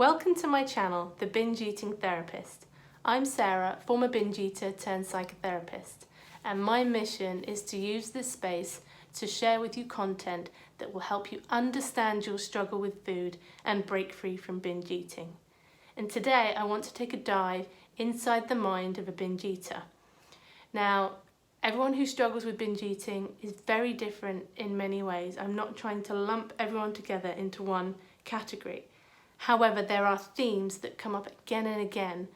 Welcome to my channel, The Binge Eating Therapist. I'm Sarah, former binge eater turned psychotherapist, and my mission is to use this space to share with you content that will help you understand your struggle with food and break free from binge eating. And today I want to take a dive inside the mind of a binge eater. Now, everyone who struggles with binge eating is very different in many ways. I'm not trying to lump everyone together into one category. However, there are themes that come up again and again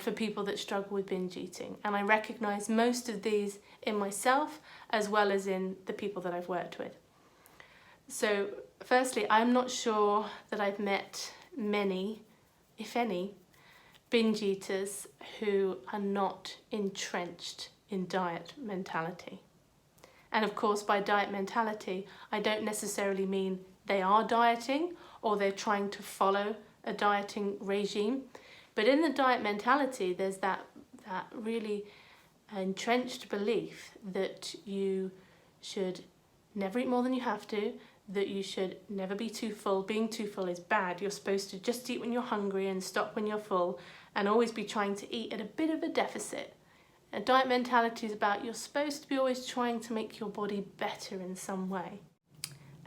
for people that struggle with binge eating. And I recognise most of these in myself as well as in the people that I've worked with. So firstly, I'm not sure that I've met many, if any, binge eaters who are not entrenched in diet mentality. And of course, by diet mentality, I don't necessarily mean they are dieting or they're trying to follow a dieting regime. But in the diet mentality, there's that really entrenched belief that you should never eat more than you have to, that you should never be too full. Being too full is bad. You're supposed to just eat when you're hungry and stop when you're full, and always be trying to eat at a bit of a deficit. A diet mentality is about you're supposed to be always trying to make your body better in some way.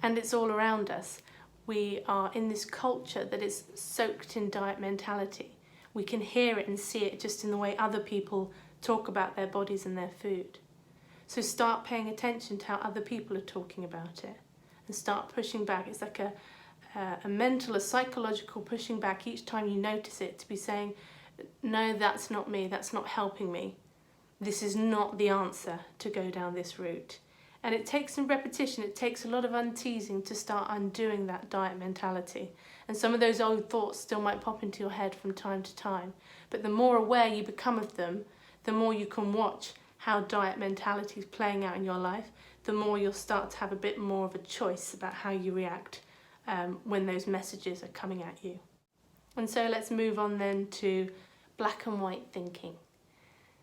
And it's all around us. We are in this culture that is soaked in diet mentality. We can hear it and see it just in the way other people talk about their bodies and their food. So start paying attention to how other people are talking about it and start pushing back. It's like a mental, a psychological pushing back each time you notice it, to be saying, no, that's not me, that's not helping me. This is not the answer to go down this route. And it takes some repetition, it takes a lot of unteasing to start undoing that diet mentality. And some of those old thoughts still might pop into your head from time to time. But the more aware you become of them, the more you can watch how diet mentality is playing out in your life, the more you'll start to have a bit more of a choice about how you react when those messages are coming at you. And so let's move on then to black and white thinking.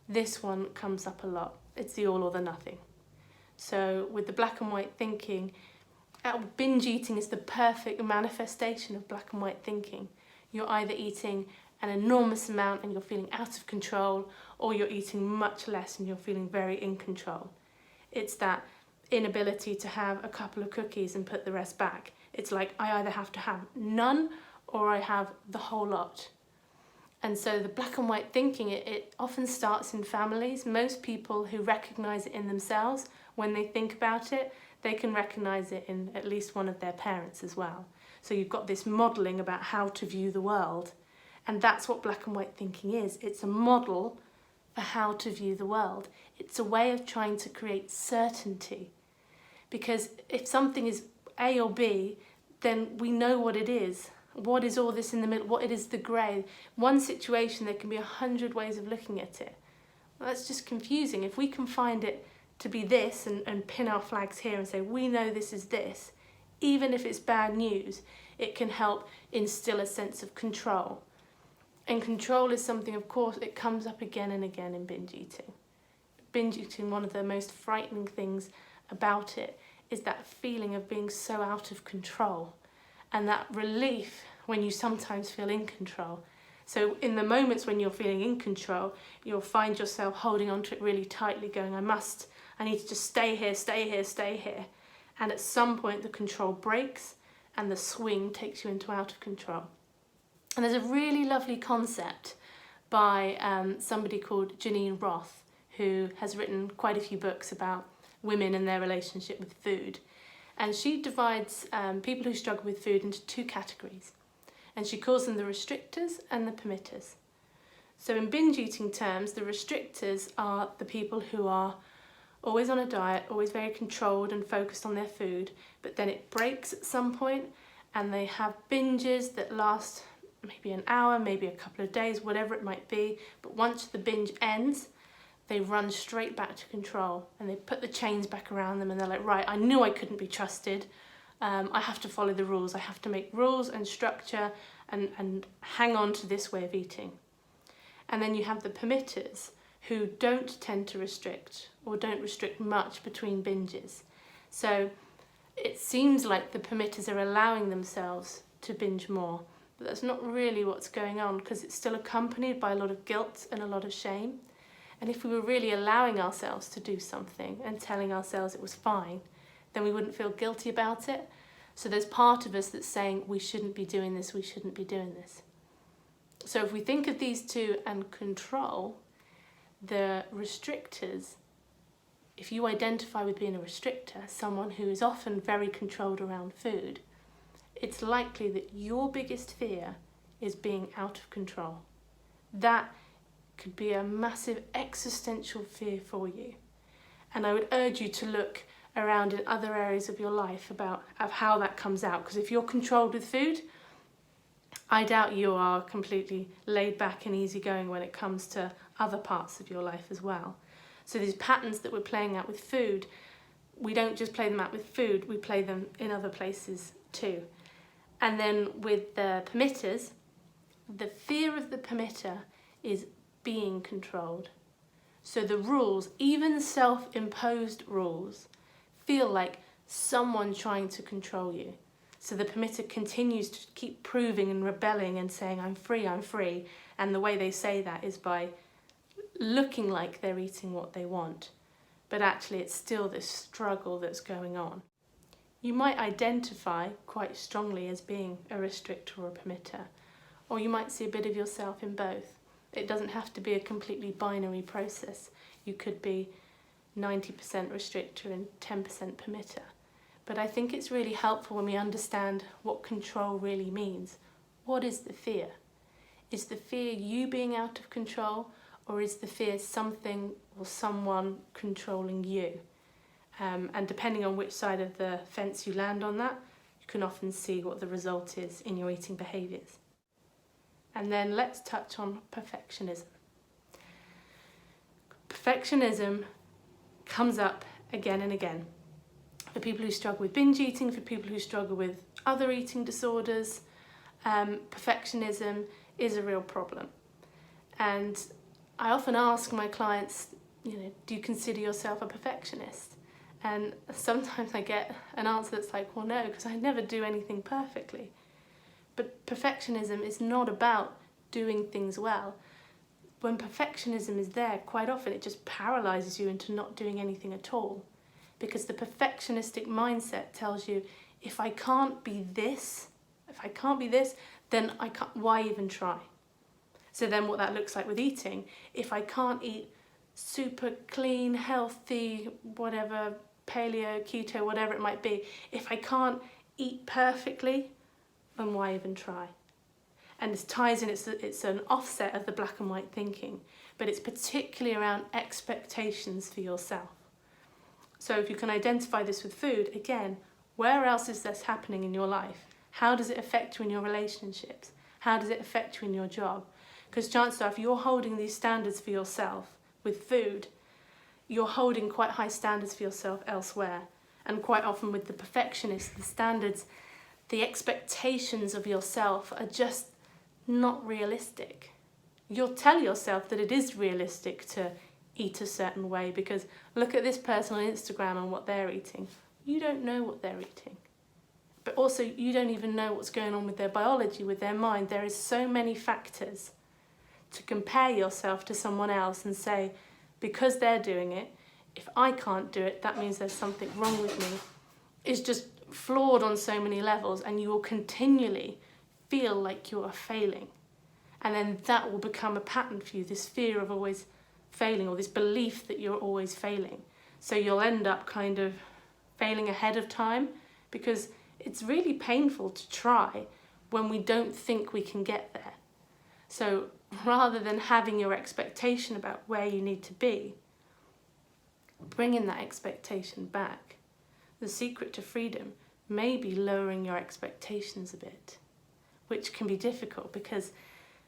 This one comes up a lot. It's the all or the nothing. So with the black and white thinking, binge eating is the perfect manifestation of black and white thinking. You're either eating an enormous amount and you're feeling out of control, or you're eating much less and you're feeling very in control. It's that inability to have a couple of cookies and put the rest back. It's like I either have to have none or I have the whole lot. And so the black and white thinking, it often starts in families. Most people who recognise it in themselves, when they think about it, they can recognise it in at least one of their parents as well. So you've got this modelling about how to view the world. And that's what black and white thinking is. It's a model for how to view the world. It's a way of trying to create certainty. Because if something is A or B, then we know what it is. What is all this in the middle? What it is the grey? One situation, there can be 100 ways of looking at it. Well, that's just confusing. If we can find it to be this and pin our flags here and say, we know this is this, even if it's bad news, it can help instill a sense of control. And control is something, of course, it comes up again and again in binge eating. Binge eating, one of the most frightening things about it is that feeling of being so out of control. And that relief when you sometimes feel in control. So in the moments when you're feeling in control, you'll find yourself holding onto it really tightly, going, I need to just stay here, stay here, stay here. And at some point the control breaks and the swing takes you into out of control. And there's a really lovely concept by somebody called Janine Roth, who has written quite a few books about women and their relationship with food. And she divides people who struggle with food into two categories. And she calls them the restrictors and the permitters. So in binge eating terms, the restrictors are the people who are always on a diet, always very controlled and focused on their food, but then it breaks at some point and they have binges that last maybe an hour, maybe a couple of days, whatever it might be. But once the binge ends, they run straight back to control and they put the chains back around them and they're like, right, I knew I couldn't be trusted. I have to follow the rules. I have to make rules and structure and hang on to this way of eating. And then you have the permitters who don't tend to restrict or don't restrict much between binges. So it seems like the permitters are allowing themselves to binge more. But that's not really what's going on, because it's still accompanied by a lot of guilt and a lot of shame. And if we were really allowing ourselves to do something and telling ourselves it was fine, then we wouldn't feel guilty about it. So there's part of us that's saying we shouldn't be doing this, we shouldn't be doing this. So if we think of these two and control, the restrictors, if you identify with being a restrictor, someone who is often very controlled around food, it's likely that your biggest fear is being out of control. That could be a massive existential fear for you. And I would urge you to look around in other areas of your life of how that comes out. Because if you're controlled with food, I doubt you are completely laid back and easygoing when it comes to other parts of your life as well. So these patterns that we're playing out with food, we don't just play them out with food, we play them in other places too. And then with the permitters, the fear of the permitter is being controlled. So the rules, even self-imposed rules, feel like someone trying to control you. So the permitter continues to keep proving and rebelling and saying, I'm free, I'm free. And the way they say that is by looking like they're eating what they want. But actually it's still this struggle that's going on. You might identify quite strongly as being a restrictor or a permitter, or you might see a bit of yourself in both. It doesn't have to be a completely binary process. You could be 90% restrictor and 10% permitter. But I think it's really helpful when we understand what control really means. What is the fear? Is the fear you being out of control, or is the fear something or someone controlling you? And depending on which side of the fence you land on that, you can often see what the result is in your eating behaviours. And then let's touch on perfectionism. Perfectionism comes up again and again. For people who struggle with binge eating, for people who struggle with other eating disorders, perfectionism is a real problem. And I often ask my clients, do you consider yourself a perfectionist? And sometimes I get an answer that's like, well, no, because I never do anything perfectly. But perfectionism is not about doing things well. When perfectionism is there, quite often it just paralyzes you into not doing anything at all. Because the perfectionistic mindset tells you, if I can't be this, then I can't, why even try? So then what that looks like with eating, if I can't eat super clean, healthy, whatever, paleo, keto, whatever it might be, if I can't eat perfectly, then why even try? And this ties in, it's an offset of the black and white thinking, but it's particularly around expectations for yourself. So if you can identify this with food, again, where else is this happening in your life? How does it affect you in your relationships? How does it affect you in your job? Because chances are, if you're holding these standards for yourself with food, you're holding quite high standards for yourself elsewhere. And quite often with the perfectionist, the standards, the expectations of yourself are just not realistic. You'll tell yourself that it is realistic to eat a certain way because look at this person on Instagram and what they're eating. You don't know what they're eating. But also you don't even know what's going on with their biology, with their mind. There is so many factors to compare yourself to someone else and say, because they're doing it, if I can't do it, that means there's something wrong with me, is just flawed on so many levels, and you will continually feel like you are failing. And then that will become a pattern for you, this fear of always failing, or this belief that you're always failing. So you'll end up kind of failing ahead of time, because it's really painful to try when we don't think we can get there. So rather than having your expectation about where you need to be, bringing that expectation back. The secret to freedom may be lowering your expectations a bit, which can be difficult because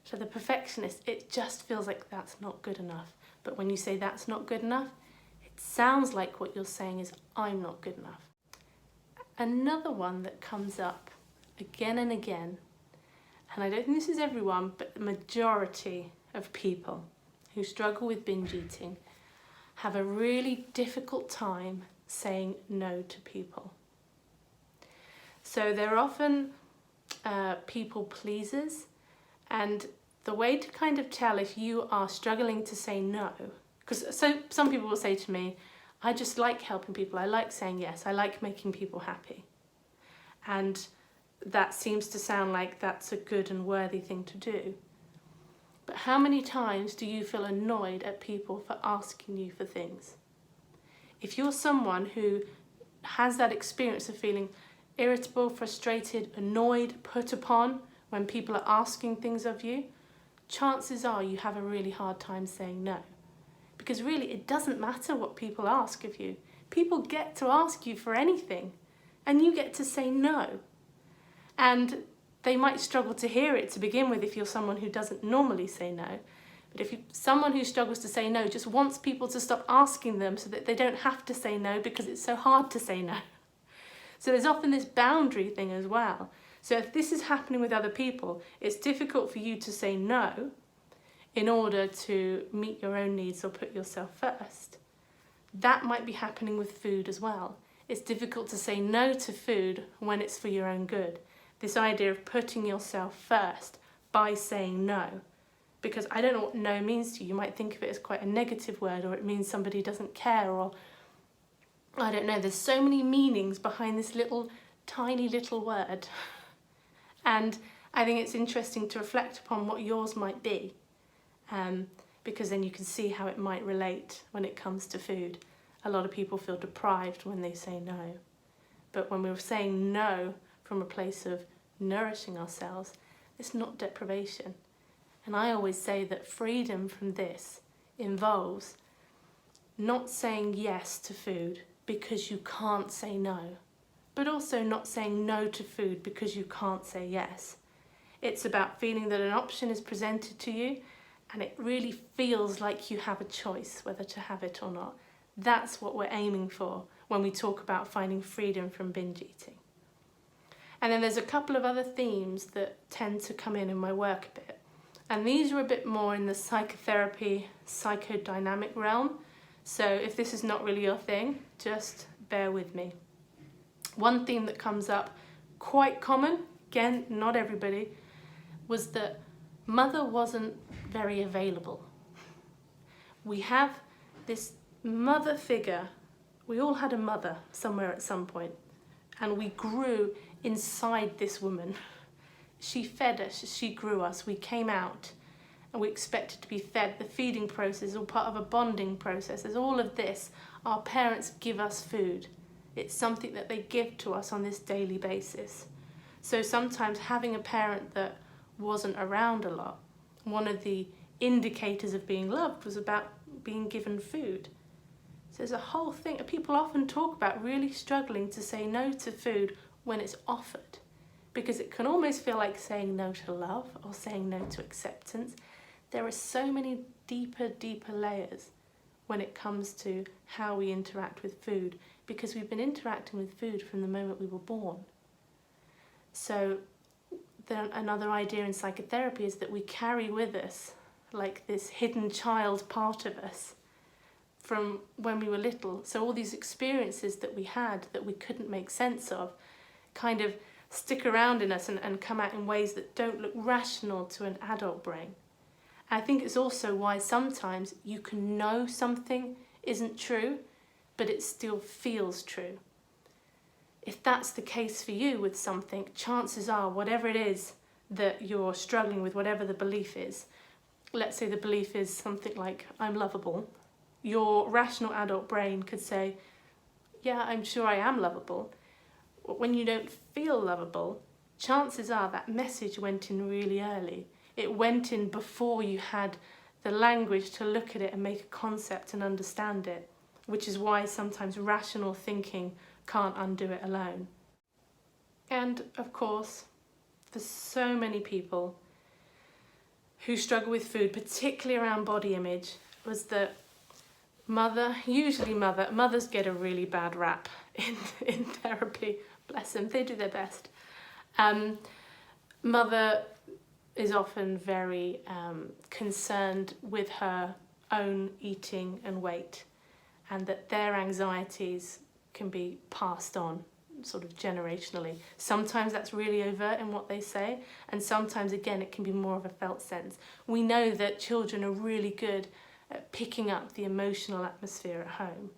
for the perfectionist, it just feels like that's not good enough. But when you say that's not good enough, it sounds like what you're saying is I'm not good enough. Another one that comes up again and again, and I don't think this is everyone, but the majority of people who struggle with binge eating have a really difficult time saying no to people. So they're often people pleasers. And the way to kind of tell if you are struggling to say no, because some people will say to me, I just like helping people, I like saying yes, I like making people happy. And that seems to sound like that's a good and worthy thing to do. But how many times do you feel annoyed at people for asking you for things? If you're someone who has that experience of feeling irritable, frustrated, annoyed, put upon when people are asking things of you, chances are you have a really hard time saying no. Because really, it doesn't matter what people ask of you. People get to ask you for anything, and you get to say no. And they might struggle to hear it to begin with if you're someone who doesn't normally say no. But if you're someone who struggles to say no, just wants people to stop asking them so that they don't have to say no because it's so hard to say no. So there's often this boundary thing as well. So if this is happening with other people, it's difficult for you to say no in order to meet your own needs or put yourself first. That might be happening with food as well. It's difficult to say no to food when it's for your own good. This idea of putting yourself first by saying no. Because I don't know what no means to you. You might think of it as quite a negative word, or it means somebody doesn't care, or I don't know. There's so many meanings behind this tiny little word. And I think it's interesting to reflect upon what yours might be, because then you can see how it might relate when it comes to food. A lot of people feel deprived when they say no. But when we're saying no from a place of nourishing ourselves, it's not deprivation. And I always say that freedom from this involves not saying yes to food because you can't say no, but also not saying no to food because you can't say yes. It's about feeling that an option is presented to you and it really feels like you have a choice whether to have it or not. That's what we're aiming for when we talk about finding freedom from binge eating. And then there's a couple of other themes that tend to come in my work a bit. And these are a bit more in the psychotherapy, psychodynamic realm. So if this is not really your thing, just bear with me. One theme that comes up quite common, again, not everybody, was that mother wasn't very available. We have this mother figure. We all had a mother somewhere at some point, and we grew inside this woman. She fed us, she grew us, we came out and we expected to be fed. The feeding process is all part of a bonding process. There's all of this. Our parents give us food. It's something that they give to us on this daily basis. So sometimes having a parent that wasn't around a lot, one of the indicators of being loved was about being given food. So there's a whole thing. People often talk about really struggling to say no to food when it's offered, because it can almost feel like saying no to love or saying no to acceptance. There are so many deeper layers when it comes to how we interact with food, because we've been interacting with food from the moment we were born. So another idea in psychotherapy is that we carry with us like this hidden child part of us from when we were little. So all these experiences that we had that we couldn't make sense of kind of stick around in us and come out in ways that don't look rational to an adult brain. I think it's also why sometimes you can know something isn't true, but it still feels true. If that's the case for you with something, chances are whatever it is that you're struggling with, whatever the belief is, let's say the belief is something like, I'm lovable, your rational adult brain could say, yeah, I'm sure I am lovable. But when you don't feel lovable, chances are that message went in really early. It went in before you had the language to look at it and make a concept and understand it, which is why sometimes rational thinking can't undo it alone. And of course, for so many people who struggle with food, particularly around body image, was that mothers get a really bad rap in therapy. Bless them, they do their best. Mother is often very concerned with her own eating and weight, and that their anxieties can be passed on sort of generationally. Sometimes that's really overt in what they say, and sometimes again it can be more of a felt sense. We know that children are really good at picking up the emotional atmosphere at home.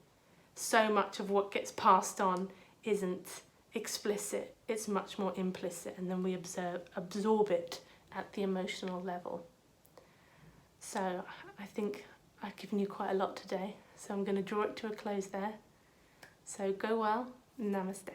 So much of what gets passed on isn't explicit, it's much more implicit, and then we absorb it at the emotional level. So I think I've given you quite a lot today, so I'm going to draw it to a close there. So go well, namaste.